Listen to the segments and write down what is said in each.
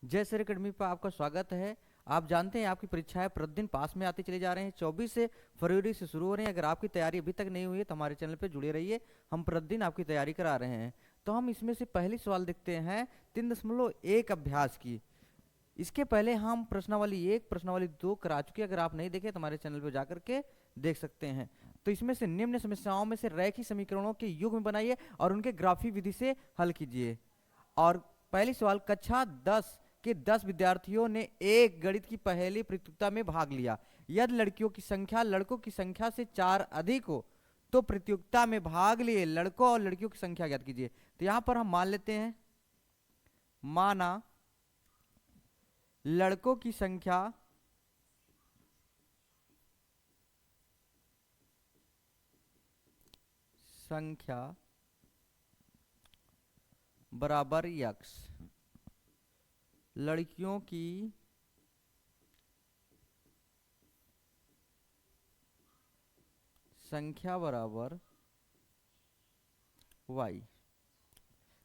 जय sir academy पर आपका स्वागत है। आप जानते हैं आपकी परीक्षाएं प्रतिदिन पास में आती चली जा रहे हैं। 24 से फरवरी से शुरू हो रहे हैं। अगर आपकी तैयारी अभी तक नहीं हुई है तो हमारे चैनल पर जुड़े रहिए। हम प्रतिदिन आपकी तैयारी करा रहे हैं। तो हम इसमें से पहली सवाल देखते हैं 3.1 अभ्यास की। इसके पहले हम प्रश्नावली 1 प्रश्नावली 2 करा चुके हैं। अगर आप नहीं देखे तो हमारे चैनल पर जाकर के देख सकते हैं। तो इसमें से निम्न समस्याओं में से रैखिक समीकरणों के युग्म बनाइए और उनके ग्राफी विधि से हल कीजिए। और पहली सवाल, कक्षा 10 के 10 विद्यार्थियों ने एक गणित की पहेली प्रतियोगिता में भाग लिया। यदि लड़कियों की संख्या लड़कों की संख्या से 4 अधिक हो तो प्रतियोगिता में भाग लिए लड़कों और लड़कियों की संख्या ज्ञात कीजिए। तो यहां पर हम मान लेते हैं, माना लड़कों की संख्या बराबर यक्स, लड़कियों की संख्या बराबर वाई।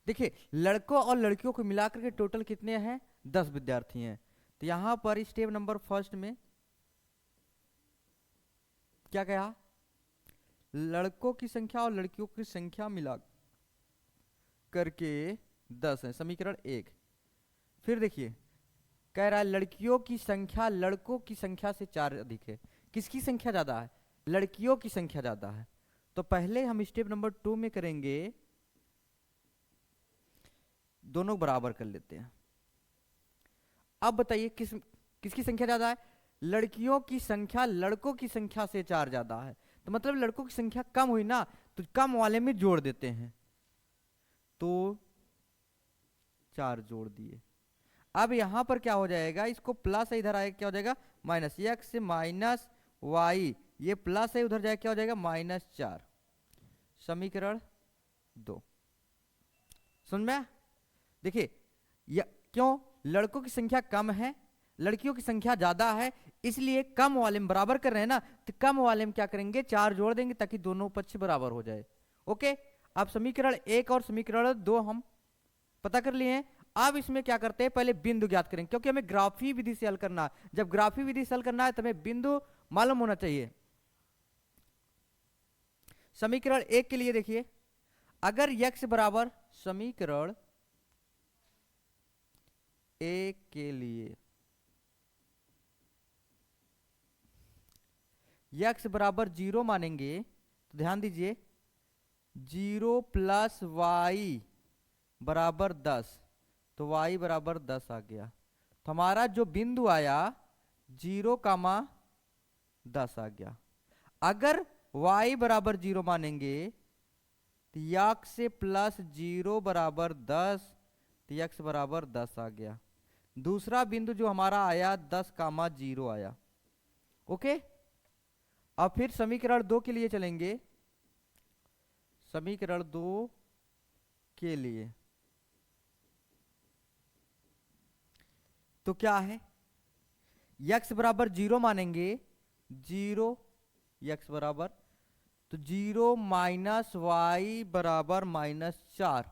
देखिए, लड़कों और लड़कियों को मिलाकर के टोटल कितने हैं? 10 विद्यार्थी हैं। तो यहां पर स्टेप नंबर फर्स्ट में क्या कहा? लड़कों की संख्या और लड़कियों की संख्या मिला करके 10 है, समीकरण 1। फिर देखिए, कह रहा है लड़कियों की संख्या लड़कों की संख्या से 4 अधिक है। किसकी संख्या ज्यादा है? लड़कियों की संख्या ज्यादा है। तो पहले हम स्टेप नंबर 2 में करेंगे, दोनों बराबर कर लेते हैं। अब बताइए किसकी संख्या ज्यादा है? लड़कियों की संख्या लड़कों की संख्या से 4 ज्यादा है। तो मतलब लड़कों की संख्या कम हुई ना, तो कम वाले में जोड़ देते हैं। तो 4 जोड़ दिए। अब यहां पर क्या हो जाएगा? इसको प्लस है, इधर आएगा क्या हो जाएगा? माइनस। एक्स माइनस वाई, ये प्लस है, उधर जाएगा क्या हो जाएगा? -4। समीकरण 2 समझ में? देखिए, क्यों? लड़कों की संख्या कम है, लड़कियों की संख्या ज्यादा है, इसलिए कम वाले में बराबर कर रहे हैं ना, तो कम वाले में क्या करेंगे? 4 जोड़ देंगे ताकि दोनों पक्ष बराबर हो जाए। ओके, अब समीकरण 1 और समीकरण 2 हम पता कर लिए हैं। अब इसमें क्या करते हैं? पहले बिंदु ज्ञात करेंगे, क्योंकि हमें ग्राफी विधि से हल करना है। जब ग्राफी विधि से हल करना है तो हमें बिंदु मालूम होना चाहिए। समीकरण 1 के लिए देखिए, अगर x बराबर, समीकरण 1 के लिए x बराबर 0 मानेंगे तो ध्यान दीजिए, 0 प्लस वाई बराबर 10, तो y बराबर 10 आ गया। तो हमारा जो बिंदु आया 0, 10 आ गया। अगर y बराबर 0 मानेंगे तो x से प्लस 0 बराबर 10, तो x बराबर 10 आ गया। दूसरा बिंदु जो हमारा आया 10, 0 आया। ओके, अब फिर समीकरण 2 के लिए चलेंगे। समीकरण 2 के लिए तो क्या है? x बराबर 0 मानेंगे, 0 x बराबर, तो 0 माइनस वाई बराबर -4,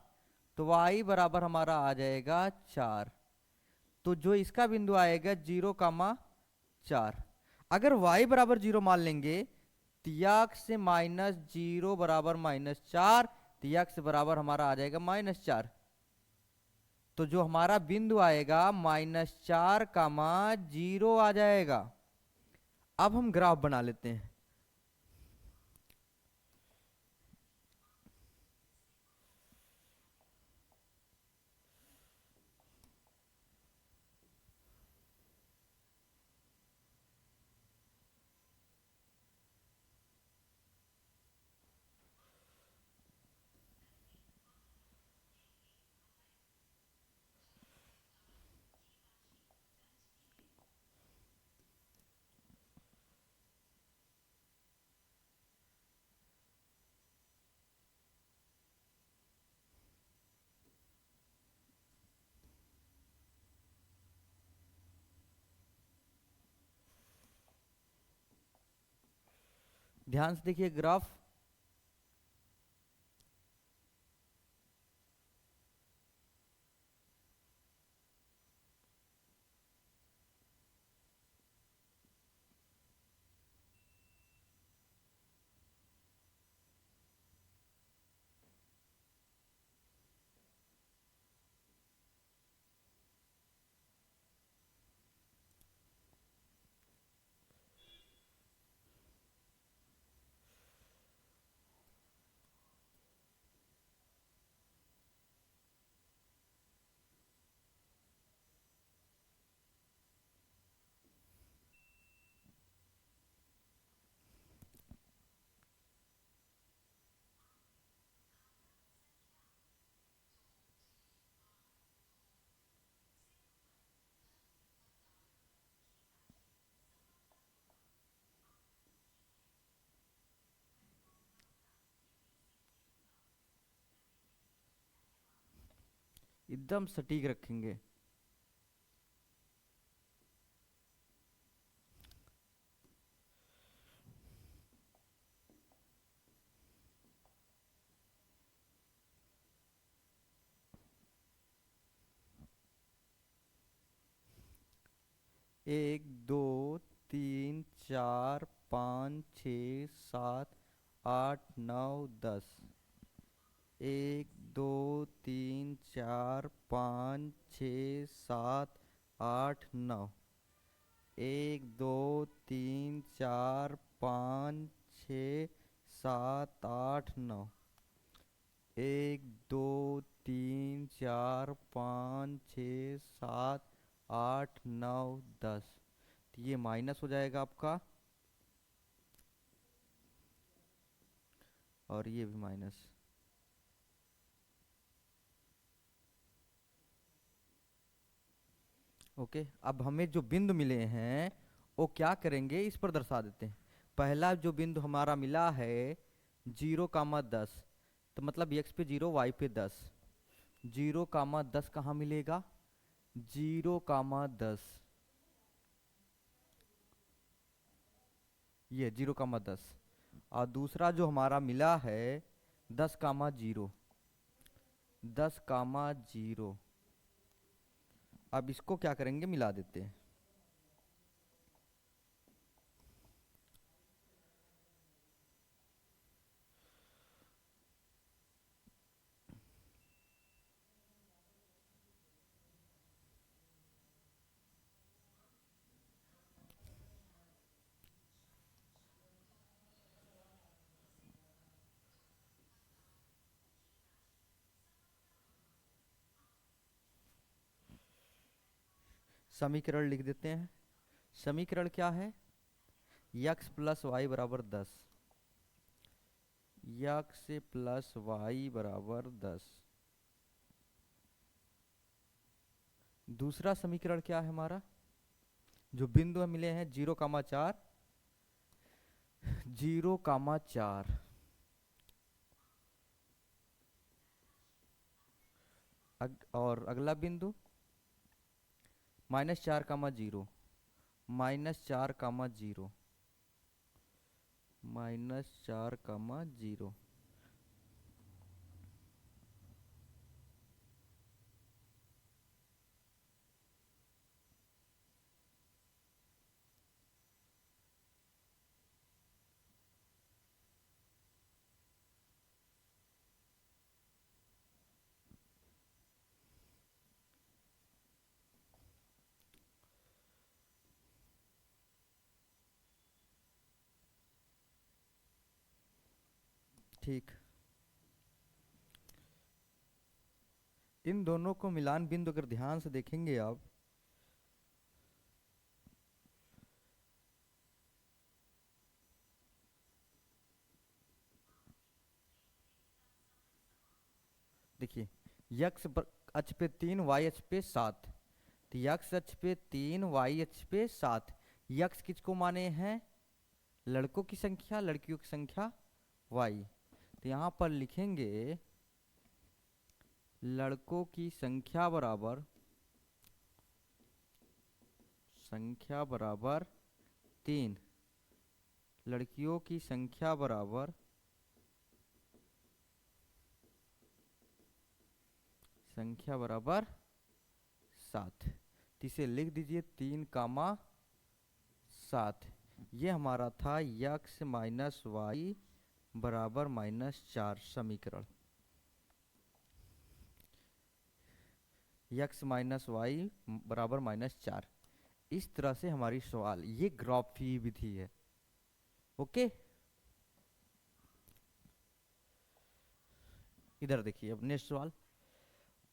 तो y बराबर हमारा आ जाएगा 4। तो जो इसका बिंदु आएगा 0, 4। अगर y बराबर 0 मान लेंगे तो x से -0 बराबर -4, तो x बराबर हमारा आ जाएगा -4। तो जो हमारा बिंदु आएगा -4, 0 आ जाएगा। अब हम ग्राफ बना लेते हैं। ध्यान से देखिए ग्राफ। एकदम सटीक रखेंगे। एक, दो, तीन, चार, पाँच, छ, सात, आठ, नौ, 10। एक, दो, तीन, चार, पाँच, छ, सात, आठ, नौ। एक, दो, तीन, चार, पाँच, छ, सात, आठ, नौ। एक, दो, तीन, चार, पाँच, छ, सात, आठ, नौ, 10। तो ये माइनस हो जाएगा आपका, और ये भी माइनस। ओके, अब हमें जो बिंदु मिले हैं वो क्या करेंगे, इस पर दर्शा देते हैं। पहला जो बिंदु हमारा मिला है 0, 10, तो मतलब x पे 0, y पे 10। 0, 10 कहाँ मिलेगा? 0, 10, ये 0, 10। और दूसरा जो हमारा मिला है 10, 0। 10, 0। अब इसको क्या करेंगे, मिला देते हैं। समीकरण लिख देते हैं। समीकरण क्या है? यक्स प्लस वाई बराबर 10। यक्स प्लस वाई बराबर 10। दूसरा समीकरण क्या है हमारा? जो बिंदु मिले हैं 0, 4। 0, 4। और अगला बिंदु -4, 0। -4, 0। -4, 0। ठीक, इन दोनों को मिलान बिंदु अगर ध्यान से देखेंगे आप, देखिए यक्स अक्ष पे 3, वाई अक्ष पे 7। तो यक्स अक्ष पे 3, वाई अक्ष पे 7। यक्स किसको माने हैं? लड़कों की संख्या, लड़कियों की संख्या वाई। तो यहाँ पर लिखेंगे लड़कों की संख्या बराबर 3। लड़कियों की संख्या बराबर 7। तो इसे लिख दीजिए 3, 7। ये हमारा था यक्स माइनस वाई बराबर -4 समीकरण। यक्स माइनस वाई बराबर -4। इस तरह से हमारी सवाल, ये ग्राफी विधि है। ओके, इधर देखिए अब नेक्स्ट सवाल।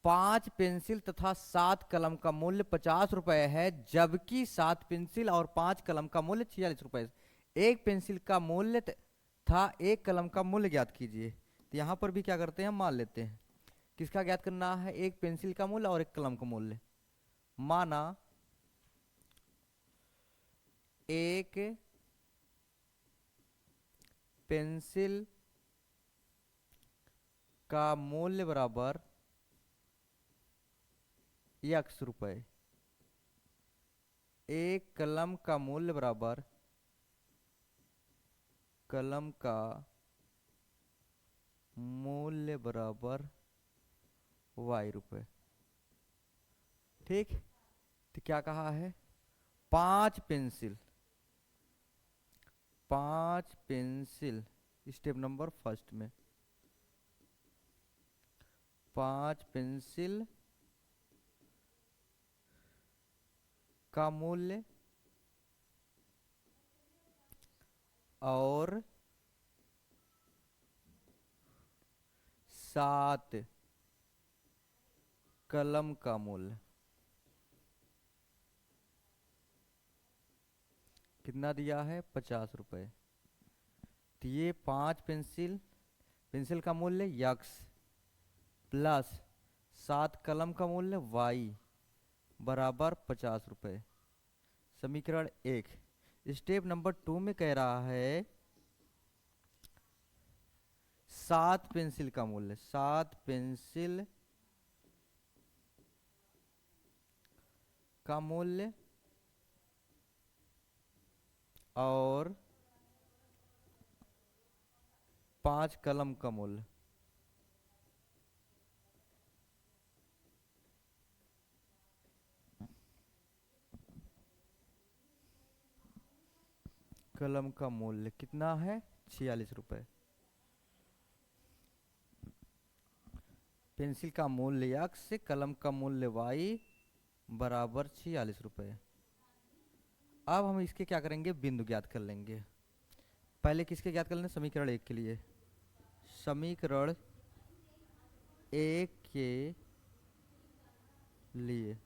5 पेंसिल तथा 7 कलम का मूल्य 50 रुपए है, जबकि 7 पेंसिल और 5 कलम का मूल्य 46 रुपए। एक पेंसिल का मूल्य था, एक कलम का मूल्य ज्ञात कीजिए। तो यहाँ पर भी क्या करते हैं, हम मान लेते हैं। किसका ज्ञात करना है? एक पेंसिल का मूल्य और एक कलम का मूल्य। माना एक पेंसिल का मूल्य बराबर यक्स रुपए। एक कलम का मूल्य बराबर कलम का मूल्य बराबर वाई रुपए। ठीक, तो क्या कहा है? 5 pencil, 5 pencil step number first में 5 पेंसिल का मूल्य और 7 कलम का मूल्य कितना दिया है? 50 रुपए। तो ये 5 पेंसिल, पेंसिल का मूल्य यक्स प्लस 7 कलम का मूल्य वाई बराबर 50 रुपए। समीकरण 1। स्टेप नंबर 2 में कह रहा है 7 पेंसिल का मूल्य, 7 पेंसिल का मूल्य और 5 कलम का मूल्य। कलम का मूल्य कितना है? 46 रुपए। पेंसिल का मूल्य यक्स से कलम का मूल्य वाई बराबर 46 रुपए। अब हम इसके क्या करेंगे? बिंदु ज्ञात कर लेंगे। पहले किसके ज्ञात कर लेंगे? समीकरण 1 के लिए। समीकरण 1 के लिए,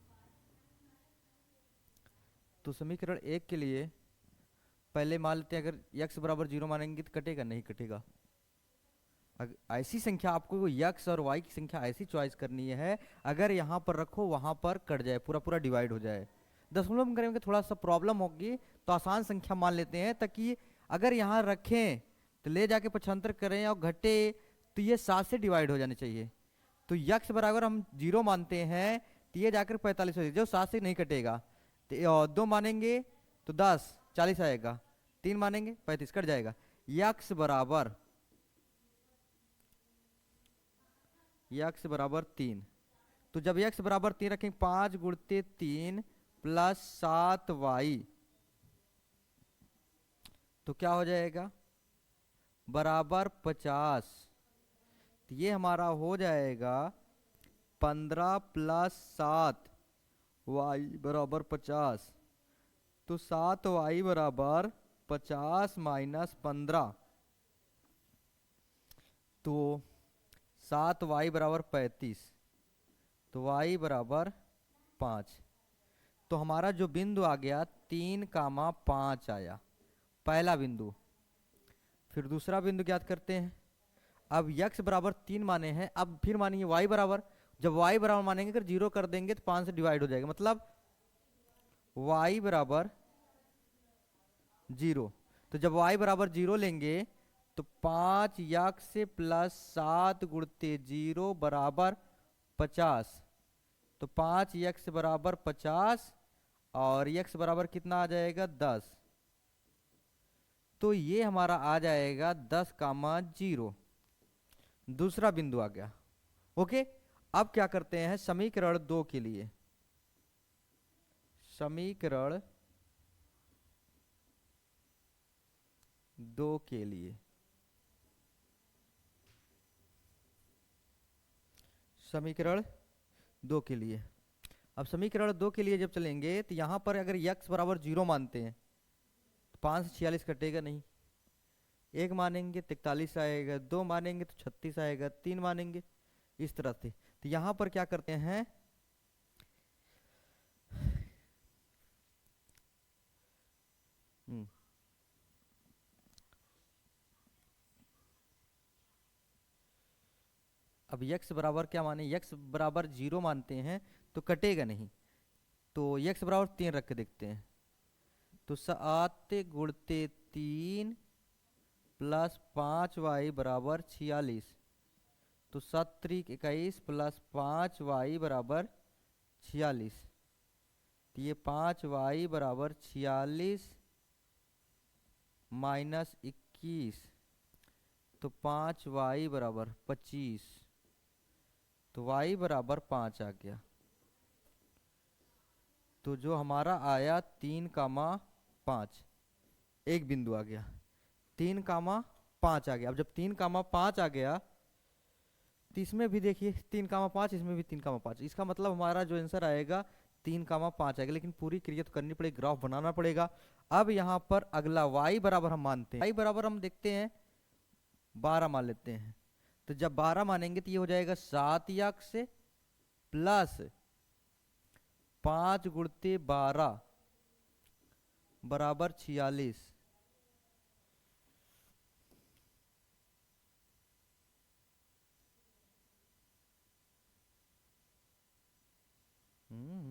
तो समीकरण 1 के लिए पहले मान लेते हैं, अगर यक्स बराबर 0 मानेंगे तो कटेगा? नहीं कटेगा। ऐसी संख्या आपको यक्स और वाई की संख्या ऐसी चॉइस करनी है, अगर यहाँ पर रखो वहां पर कट जाए, पूरा पूरा डिवाइड हो जाए। दशमलव में करेंगे थोड़ा सा प्रॉब्लम होगी, तो आसान संख्या मान लेते हैं, ताकि अगर यहाँ रखें तो ले जाके पक्षांतर करें और घटे तो ये 7 से डिवाइड हो जाने चाहिए। तो यक्स बराबर हम 0 मानते हैं तो ये जाकर 45 हो जाएगा, जो 7 से नहीं कटेगा। तो 2 मानेंगे तो 10, 40 आएगा। 3 मानेंगे 35, कट जाएगा। यक्स बराबर 3। तो जब x बराबर 3 रखेंगे, 5 गुणते 3 प्लस 7y, तो क्या हो जाएगा? बराबर 50। तो ये हमारा हो जाएगा 15 प्लस 7y बराबर 50। तो 7y बराबर 50 माइनस 15, तो 7y बराबर 35, तो y बराबर 5। तो हमारा जो बिंदु आ गया 3,5 आया, पहला बिंदु। फिर दूसरा बिंदु ज्ञात करते हैं। अब x बराबर 3 माने हैं, अब फिर मानेंगे y बराबर, जब y बराबर मानेंगे अगर 0 कर देंगे तो 5 से डिवाइड हो जाएगा, मतलब y बराबर 0। तो जब y बराबर 0 लेंगे तो 5 यक्स से प्लस 7 गुणते 0 बराबर 50। तो 5 यक्स बराबर 50 और यक्स बराबर कितना आ जाएगा? 10। तो ये हमारा आ जाएगा 10,0। दूसरा बिंदु आ गया। ओके, अब क्या करते हैं समीकरण 2 के लिए। समीकरण 2 के लिए, समीकरण 2 के लिए, अब समीकरण 2 के लिए जब चलेंगे तो यहां पर अगर x बराबर 0 मानते हैं तो 5 से 46 कटेगा नहीं। 1 मानेंगे तो 41 आएगा, 2 मानेंगे तो 36 आएगा, 3 मानेंगे इस तरह से। तो यहां पर क्या करते हैं, अब x बराबर क्या माने? x बराबर 0 मानते हैं तो कटेगा नहीं, तो x बराबर 3 रख के देखते हैं। तो 7 गुणते 3 प्लस 5y बराबर 46। तो 7 3 21 प्लस 5y बराबर 46। तो ये 5y बराबर 46 माइनस 21, तो 5y बराबर 25। तो y बराबर 5 आ गया। तो जो हमारा आया 3, 5, एक बिंदु आ गया। 3, 5 आ गया। अब जब 3, 5 आ गया तो इसमें भी देखिए 3, 5, इसमें भी 3, 5, इसका मतलब हमारा जो आंसर आएगा 3, 5 आएगा। लेकिन पूरी क्रिया तो करनी पड़ेगी, ग्राफ बनाना पड़ेगा। अब यहाँ पर अगला y बराबर हम मानते हैं, y बराबर हम देखते हैं 12 मान लेते हैं। तो जब 12 मानेंगे तो ये हो जाएगा 7 प्लस 5 × 12 बराबर 46। हम्म।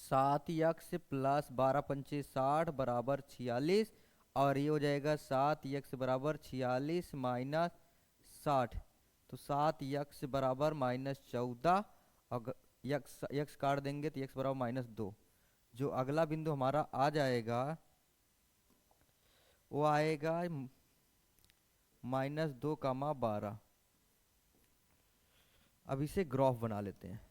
7 प्लस 12, 5, 60 बराबर 46। और ये हो जाएगा 7 बराबर 46 माइनस 60। तो 7 बराबर -14। अगर यक्स काट देंगे तो यक्स बराबर -2। जो अगला बिंदु हमारा आ जाएगा वो आएगा -2, 12। अब इसे ग्राफ बना लेते हैं।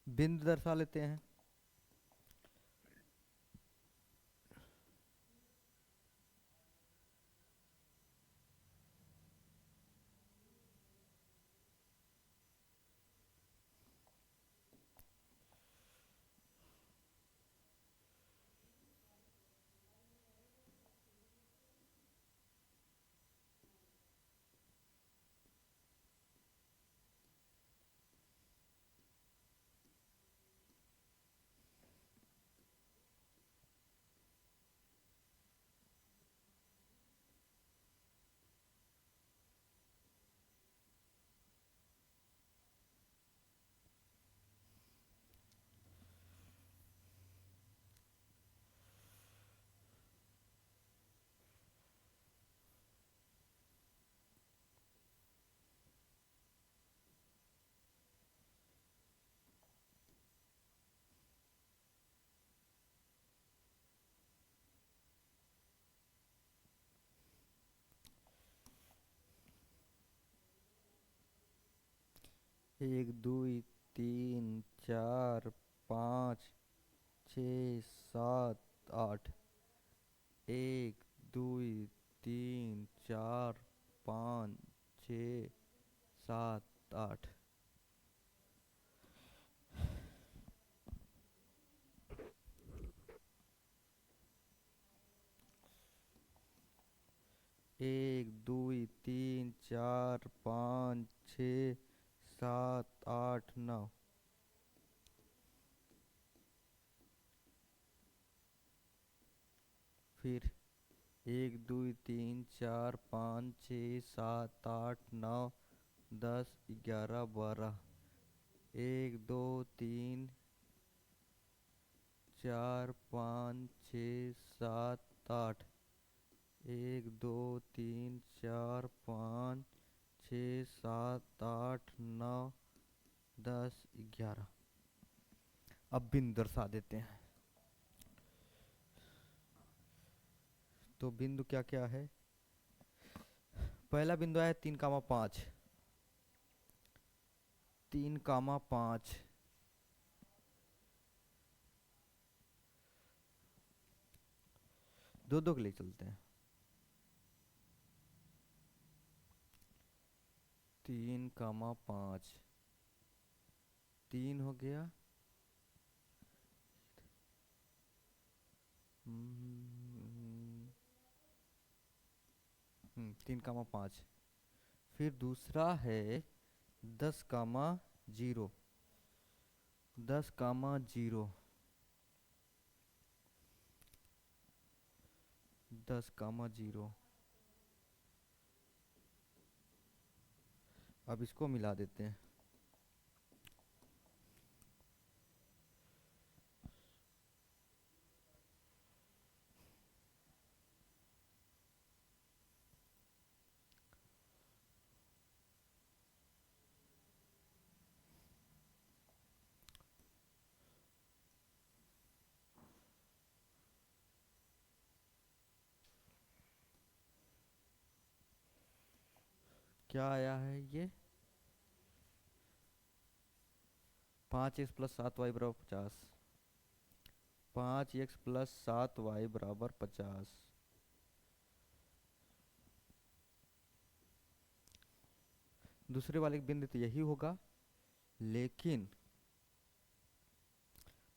बिंदु दर्शा लेते हैं। एक, दो, 3, 4, 5, 6, 7, 8। 1, 2, 3, 4, 5, 6, 7, 8। एक, दो, 3, 4, 5, 6, 7, 8, 9। फिर 1, 2, 3, 4, 5, 6, 7, 8, 9, 10, 11, 12। 1, 2, 3, 4, 5, 6, 7, 8। 1, 2, 3, 4, 5, 6, 7, 8, 9, 10, 11। अब बिंदु दर्शा देते हैं। तो बिंदु क्या क्या है? पहला बिंदु है 3, 5। 3, 5 दो दो के लिए चलते हैं। 3, 5, 3 हो गया। 3, 5। फिर दूसरा है 10, 0। 10, 0। 10, 0। अब इसको मिला देते हैं। क्या आया है ये? 5x + 7y = 50। 5x + 7y = 50। दूसरे वाले बिंदु तो यही होगा, लेकिन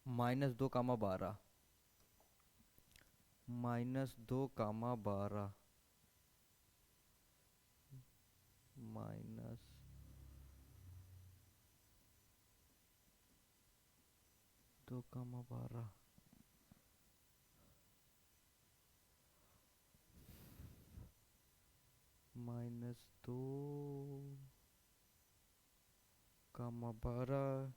-2, 12। -2, 12। -2, 12। -2, 12।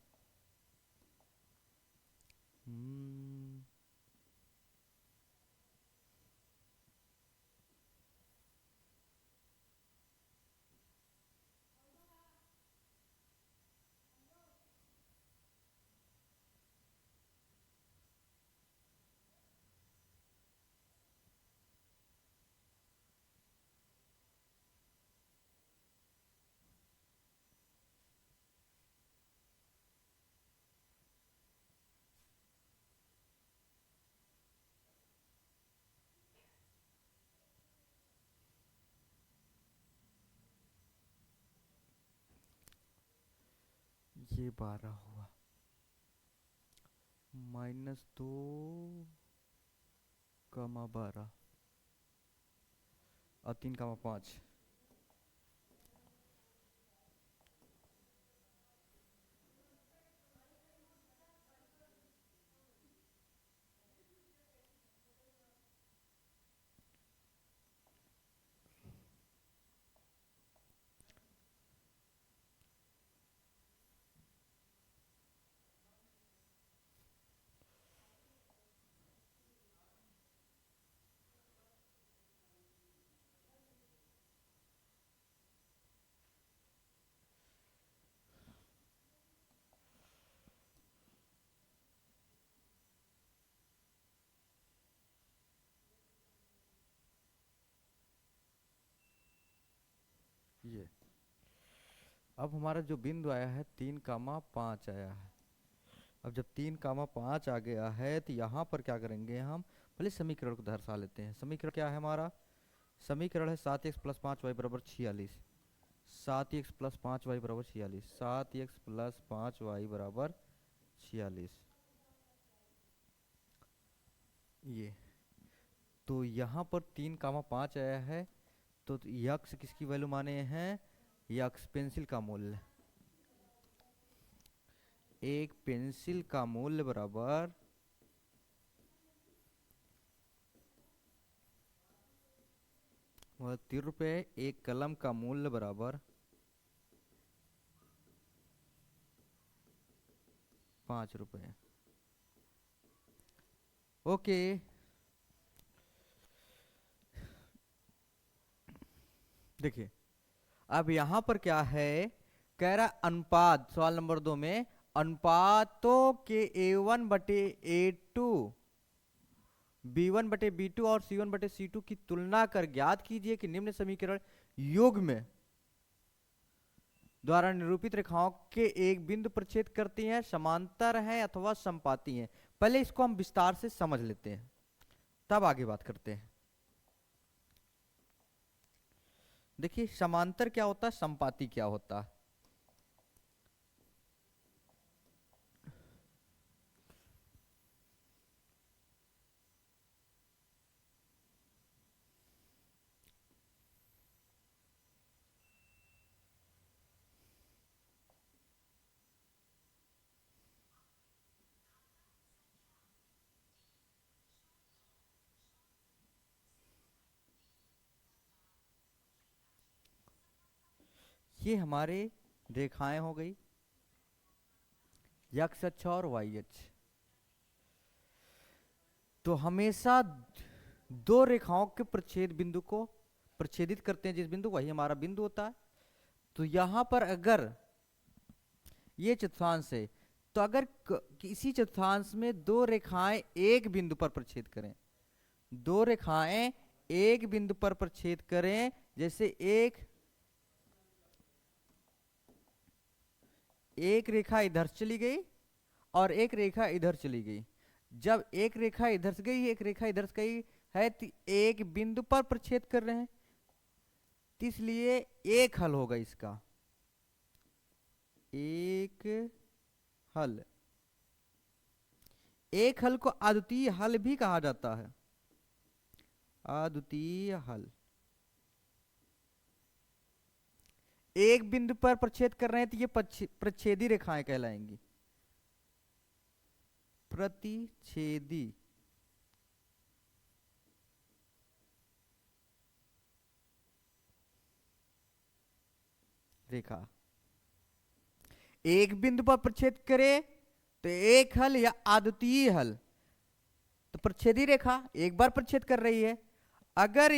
ये 12 हुआ। -2, 12 और 3, 5। ये अब हमारा जो बिंदु आया है 3, 5 आया है। अब जब 3, 5 आ गया है तो यहाँ पर क्या करेंगे हम? पहले समीकरण को दर्शा लेते हैं। समीकरण क्या है हमारा? समीकरण है 7x + 5y = 46। 7x + 5y = 46। 7x + 5y = 46। ये तो यहाँ पर 3, 5 आया है, तो यक्स किसकी वैल्यू माने हैं? यक्स पेंसिल का मूल्य। एक पेंसिल का मूल्य बराबर 30 रुपये। एक कलम का मूल्य बराबर 5 रुपये। ओके। देखिए अब यहां पर क्या है, कह रहा अनुपात, सवाल नंबर 2 में अनुपातों के A1/A2, B1/B2 और C1/C2 की तुलना कर ज्ञात कीजिए कि निम्न समीकरण योग में द्वारा निरूपित रेखाओं के एक बिंदु पर छेद करती हैं, समांतर हैं अथवा समपाती हैं। पहले इसको हम विस्तार से समझ लेते हैं, तब आगे बात करते हैं। देखिए समांतर क्या होता है, संपाती क्या होता है। ये हमारे रेखाएं हो गई, एक्स अक्ष और वाई अक्ष। तो हमेशा दो रेखाओं के प्रच्छेद बिंदु को प्रच्छेदित करते हैं जिस बिंदु, वही हमारा बिंदु होता है। तो यहां पर अगर ये चतुर्थांश है, तो अगर किसी चतुर्थांश में दो रेखाएं एक बिंदु पर प्रच्छेद करें, दो रेखाएं एक बिंदु पर प्रच्छेद करें, जैसे एक रेखा इधर चली गई और एक रेखा इधर चली गई। जब एक रेखा इधर से गई, एक रेखा इधर से गई है, तो एक बिंदु पर प्रच्छेद कर रहे हैं, तो इसलिए एक हल होगा इसका, एक हल। एक हल को अद्वितीय हल भी कहा जाता है, अद्वितीय हल। एक बिंदु पर प्रच्छेद कर रहे हैं तो ये प्रच्छेदी रेखाएं कहलाएंगी, प्रतिच्छेदी रेखा। एक बिंदु पर प्रच्छेद करे तो एक हल या अद्वितीय हल। तो प्रच्छेदी रेखा एक बार प्रच्छेद कर रही है, अगर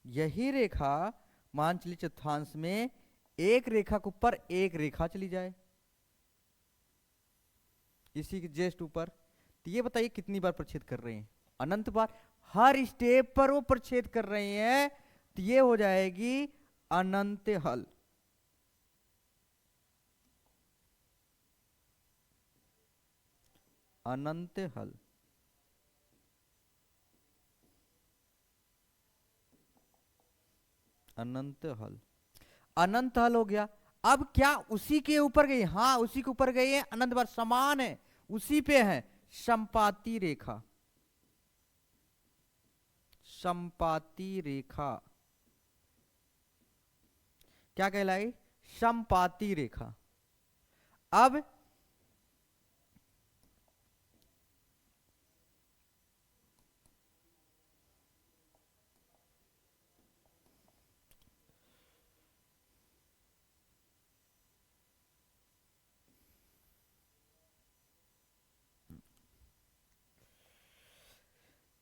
यही रेखा मान चलिए चतुर्थांश में एक रेखा के ऊपर एक रेखा चली जाए, इसी के जस्ट ऊपर, तो ये बताइए कितनी बार प्रच्छेद कर रहे हैं, अनंत बार। हर स्टेप पर वो प्रच्छेद कर रहे हैं, तो ये हो जाएगी अनंत हल। अनंत हल, अनंत हल, अनंत हल हो गया। अब क्या उसी के ऊपर गई, हाँ उसी के ऊपर गई है, अनंत बार समान है, उसी पे है संपाती रेखा, संपाती रेखा क्या कहलाई, संपाती रेखा। अब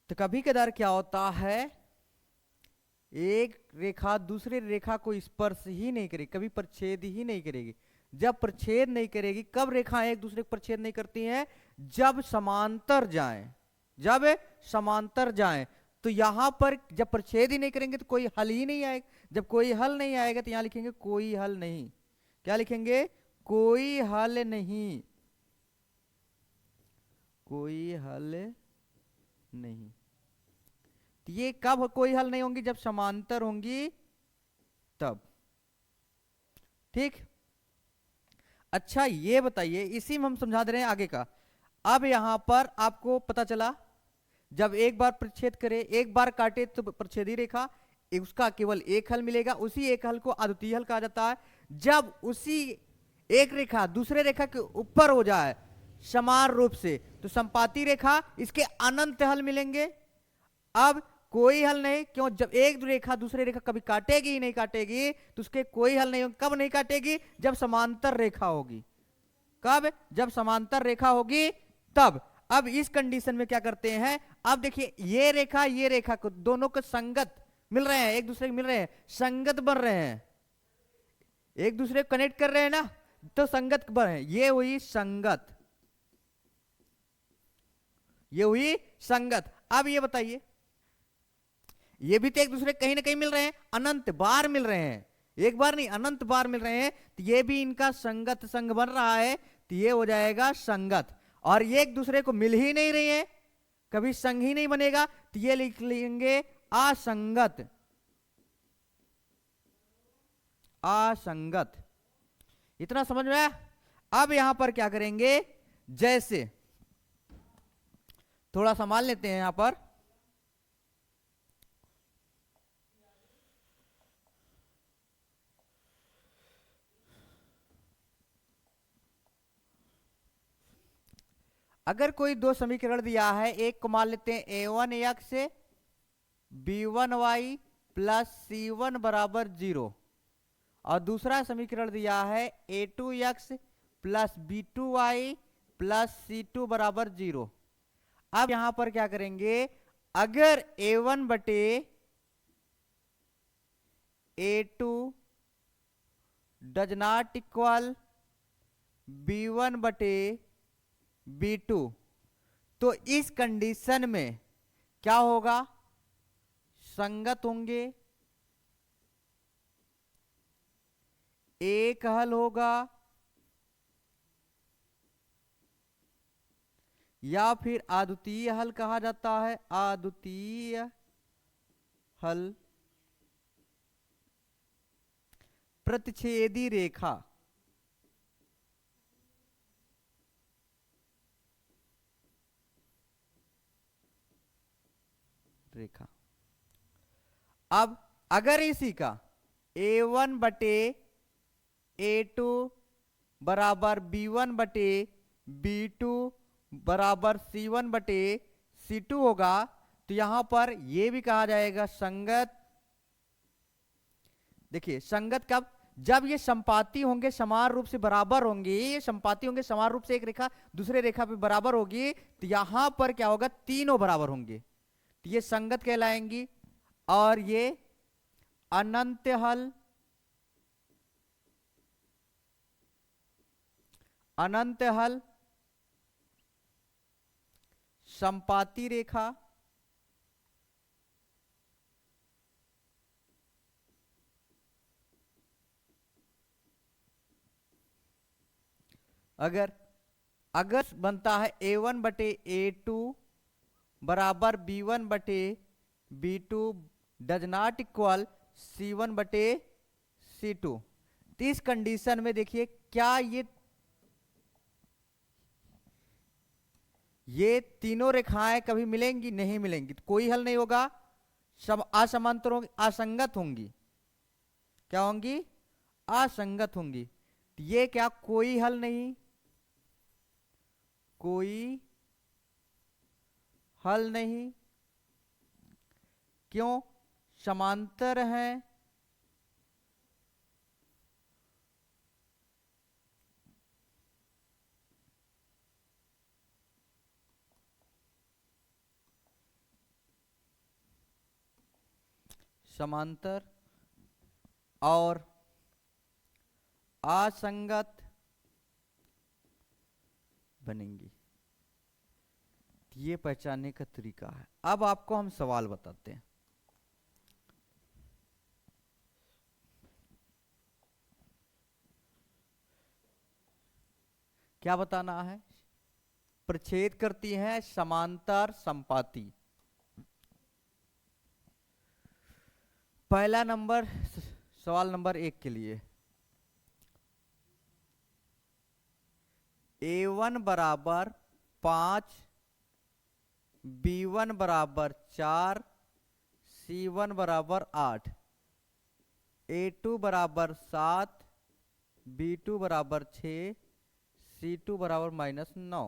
तो कभी कदार क्या होता है, एक रेखा दूसरे रेखा को स्पर्श ही नहीं करेगी, कभी प्रच्छेद ही नहीं करेगी। जब प्रच्छेद नहीं करेगी, कब रेखाएं एक दूसरे को प्रच्छेद नहीं करती हैं, जब समांतर जाएं, जब समांतर जाएं। तो यहां पर जब प्रच्छेद ही नहीं करेंगे तो कोई हल ही नहीं आएगा। जब कोई हल नहीं आएगा तो यहां लिखेंगे कोई हल नहीं। क्या लिखेंगे, कोई हल नहीं, कोई हल नहीं। ये कब कोई हल नहीं होंगी, जब समांतर होंगी तब। ठीक, अच्छा ये बताइए, इसी में हम समझा दे रहे हैं आगे का। अब यहां पर आपको पता चला, जब एक बार प्रच्छेद करे, एक बार काटे तो प्रच्छेदी रेखा, उसका केवल एक हल मिलेगा, उसी एक हल को अद्वितीय हल कहा जाता है। जब उसी एक रेखा दूसरे रेखा के ऊपर हो जाए समान रूप से, तो संपाती रेखा, इसके अनंत हल मिलेंगे। अब कोई हल नहीं, क्यों, जब एक रेखा दूसरे रेखा कभी काटेगी ही नहीं काटेगी, तो उसके कोई हल नहीं होगा। कब नहीं काटेगी, जब समांतर रेखा होगी। कब, जब समांतर रेखा होगी तब। अब इस कंडीशन में क्या करते हैं, अब देखिए ये रेखा को दोनों को संगत मिल रहे हैं, एक दूसरे को मिल रहे हैं, संगत बन रहे हैं, एक दूसरे को कनेक्ट कर रहे हैं ना, तो संगत बन रहे हैं। ये हुई संगत, ये हुई संगत। अब ये बताइए, ये भी तो एक दूसरे कहीं ना कहीं मिल रहे हैं, अनंत बार मिल रहे हैं, एक बार नहीं अनंत बार मिल रहे हैं, तो ये भी इनका संगत संग बन रहा है, तो ये हो जाएगा संगत। और ये एक दूसरे को मिल ही नहीं रही है, कभी संग ही नहीं बनेगा, तो ये लिख लेंगे असंगत, असंगत। इतना समझ में आया? अब यहां पर क्या करेंगे, जैसे थोड़ा संभाल लेते हैं यहां पर, अगर कोई दो समीकरण दिया है, एक को मान लेते हैं a1x b1y प्लस c1 बराबर 0, और दूसरा समीकरण दिया है a2x plus b2y plus c2 बराबर 0। अब यहां पर क्या करेंगे, अगर a1 बटे a2 does not equal b1 बटे b2, तो इस कंडीशन में क्या होगा, संगत होंगे, एक हल होगा, या फिर अद्वितीय हल कहा जाता है, अद्वितीय हल, प्रतिच्छेदी रेखा, रेखा। अब अगर इसी का a1 बटे a2 बराबर b1 बटे b2 बराबर c1 बटे c2 होगा, तो यहां पर यह भी कहा जाएगा संगत। देखिए संगत कब, जब ये संपाती होंगे, समान रूप से बराबर होंगे, ये संपाती होंगे समान रूप से, एक रेखा दूसरे रेखा पे बराबर होगी, तो यहां पर क्या होगा, तीनों बराबर होंगे, तो ये संगत कहलाएंगी। और ये अनंत हल, अनंत हल, संपाती रेखा, अगर अगर बनता है a1 बटे a2 बराबर b1 बटे b2 does not equal c1 बटे c2, तो इस कंडीशन में देखिए क्या ये तीनों रेखाएं कभी मिलेंगी, नहीं मिलेंगी, तो कोई हल नहीं होगा, सब असमांतर होंगी, असंगत होंगी, क्या होंगी, असंगत होंगी, तो ये क्या कोई हल नहीं, कोई हल नहीं, क्यों, समांतर हैं, समांतर और असंगत बनेंगी, ये पहचानने का तरीका है। अब आपको हम सवाल बताते हैं, क्या बताना है, प्रच्छेद करती हैं समांतर संपाती। पहला नंबर, सवाल नंबर 1 के लिए, a1 बराबर 5, b1 बराबर 4, c1 बराबर 8, a2 बराबर 7, b2 बराबर 6, c2 बराबर -9।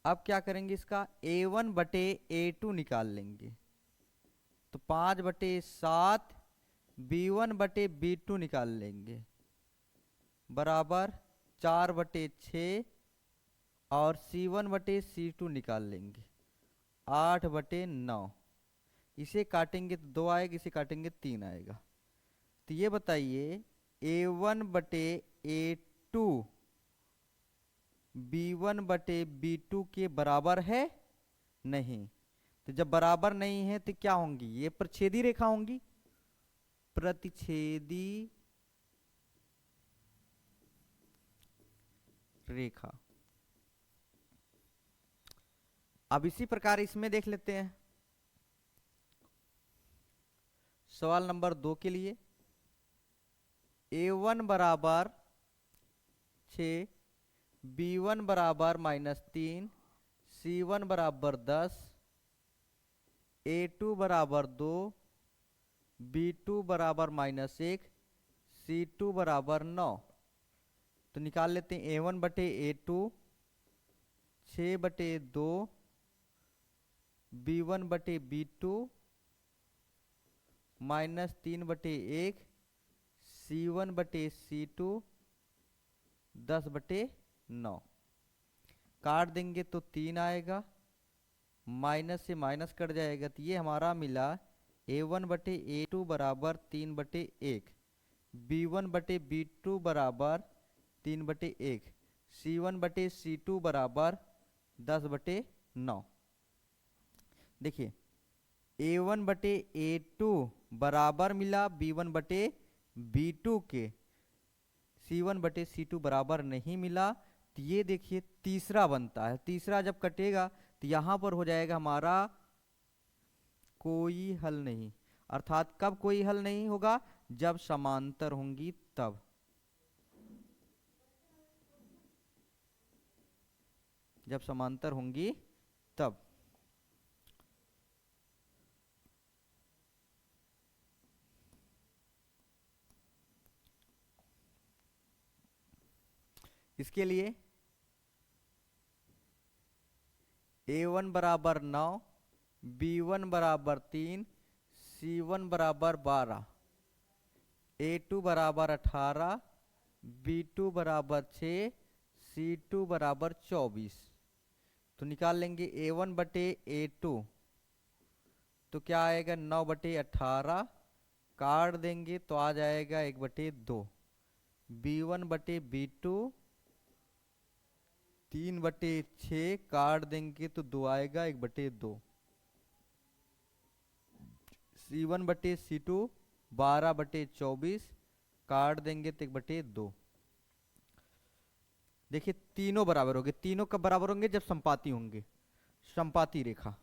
अब क्या करेंगे, इसका a1 बटे a2 निकाल लेंगे, तो 5 बटे 7, b1 बटे b2 निकाल लेंगे, बराबर 4 बटे 6, और c1 बटे c2 निकाल लेंगे, 8 बटे 9। इसे काटेंगे तो 2 आएगा, इसे काटेंगे 3 आएगा। तो ये बताइए a1 बटे a2 b1 बटे b2 के बराबर है, नहीं, तो जब बराबर नहीं है तो क्या होंगी, ये प्रतिच्छेदी रेखा होंगी, प्रतिच्छेदी रेखा। अब इसी प्रकार इसमें देख लेते हैं सवाल नंबर 2 के लिए। a1 बराबर 6, b1 बराबर -3, c1 बराबर 10, a2 बराबर 2, b2 बराबर -1, c2 बराबर 9। तो निकाल लेते हैं a1 बटे a2, 6 बटे 2, b1 बटे b2, -3 बटे 1, c1 बटे c2, 10 बटे 9। काट देंगे तो 3 आएगा, माइनस से माइनस कट जाएगा, तो ये हमारा मिला a1 बटे a2 बराबर 3 बटे 1, b1 बटे b2 बराबर 3 बटे 1, c1 बटे c2 बराबर 10 बटे 9। देखिए a1 बटे a2 बराबर मिला b1 बटे b2 के, c1 बटे c2 बराबर नहीं मिला, तो ये देखिए तीसरा बनता है। तीसरा जब कटेगा तो यहां पर हो जाएगा हमारा कोई हल नहीं। अर्थात कब कोई हल नहीं होगा, जब समांतर होंगी तब। जब समांतर होंगी तब। इसके लिए a1 बराबर 9, b1 बराबर 3, c1 बराबर 12, a2 बराबर 18, b2 बराबर 6, c2 बराबर 24। तो निकाल लेंगे a1 बटे a2, तो क्या आएगा 9 बटे 18, काट देंगे तो आ जाएगा 1 बटे 2, b1 बटे b2 3 बटे 6, काट देंगे तो 2 आएगा 1 बटे 2, c1 बटे c2 12 बटे 24, काट देंगे तो 1 बटे 2। देखिए तीनों बराबर होंगे। तीनों कब बराबर होंगे, जब संपाती होंगे, संपाती रेखा।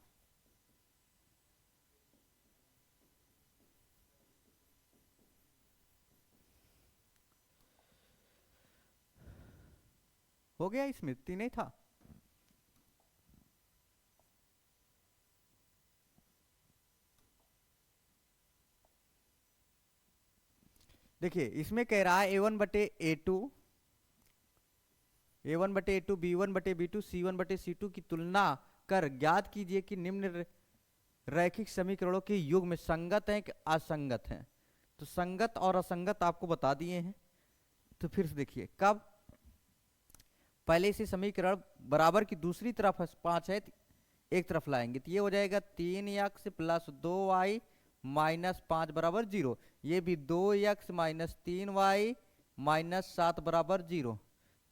हो गया, इसमें तीन ही था। देखिए इसमें कह रहा है a1 बटे a2, a1 बटे a2, b1 बटे b2, c1 बटे c2 की तुलना कर ज्ञात कीजिए कि निम्न रैखिक समीकरणों के युग्म संगत हैं कि असंगत हैं। तो संगत और असंगत आपको बता दिए हैं। तो फिर से देखिए कब, पहले से समीकरण बराबर की दूसरी तरफ 5 है, एक तरफ लाएंगे तो ये हो जाएगा 3x प्लस 2y माइनस 5 बराबर 0। ये भी 2x माइनस 3y माइनस 7 बराबर 0।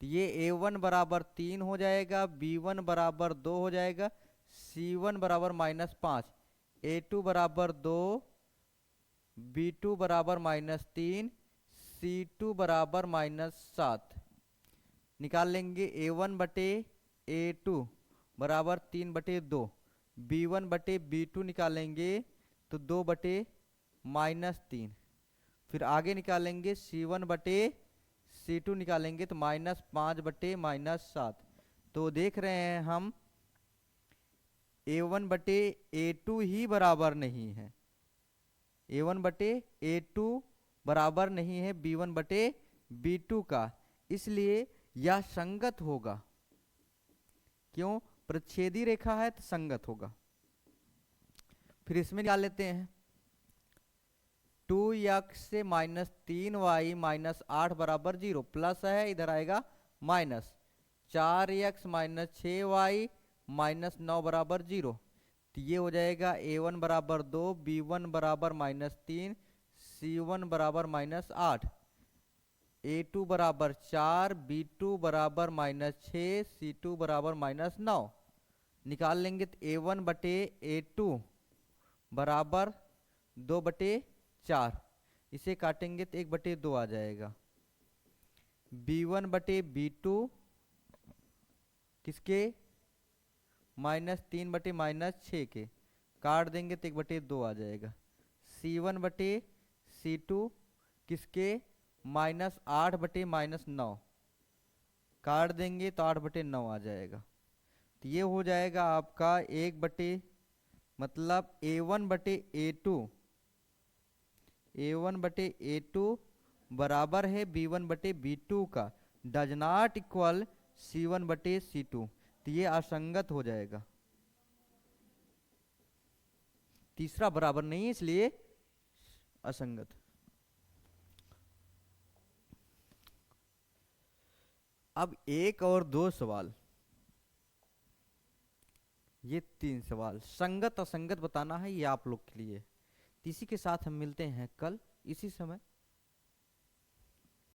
तो ये a1 बराबर 3 हो जाएगा, b1 बराबर 2 हो जाएगा, c1 बराबर -5, a2 बराबर 2, b2 बराबर -3, c2 बराबर -7। निकाल लेंगे a1 बटे a2 बराबर 3 बटे 2, b1 बटे b2 निकालेंगे तो 2 बटे -3। फिर आगे निकालेंगे c1 बटे c2 निकालेंगे तो -5 बटे -7। तो देख रहे हैं हम a1 बटे a2 ही बराबर नहीं है, a1 बटे a2 बराबर नहीं है b1 बटे b2 का, इसलिए यह संगत होगा। क्यों, प्रतिच्छेदी रेखा है तो संगत होगा। फिर इसमें निकाल लेते हैं 2x से -3y माइनस 8 बराबर 0, प्लस है इधर आएगा minus, 4x minus 6y minus 9 बराबर 0। तो ये हो जाएगा a1 बराबर 2, b1 बराबर -3, c1 बराबर -8, a2 बराबर 4, b2 बराबर -6, c2 बराबर -9। निकाल लेंगे तो A1/A2 बराबर 2/4। इसे काटेंगे तो 1/2 आ जाएगा। B1/B2 किसके, -3/-6 के, काट देंगे तो 1/2 आ जाएगा। C1/C2 किसके, -8/-9, काट देंगे तो 8/9 आ जाएगा। तो ये हो जाएगा आपका मतलब A1/A2 बराबर है B1/B2 का, डज नॉट इक्वल C1/C2। तो ये असंगत हो जाएगा, तीसरा बराबर नहीं है इसलिए असंगत। अब एक और दो सवाल, ये 3 सवाल संगत असंगत बताना है, ये आप लोग के लिए। इसी के साथ हम मिलते हैं कल इसी समय।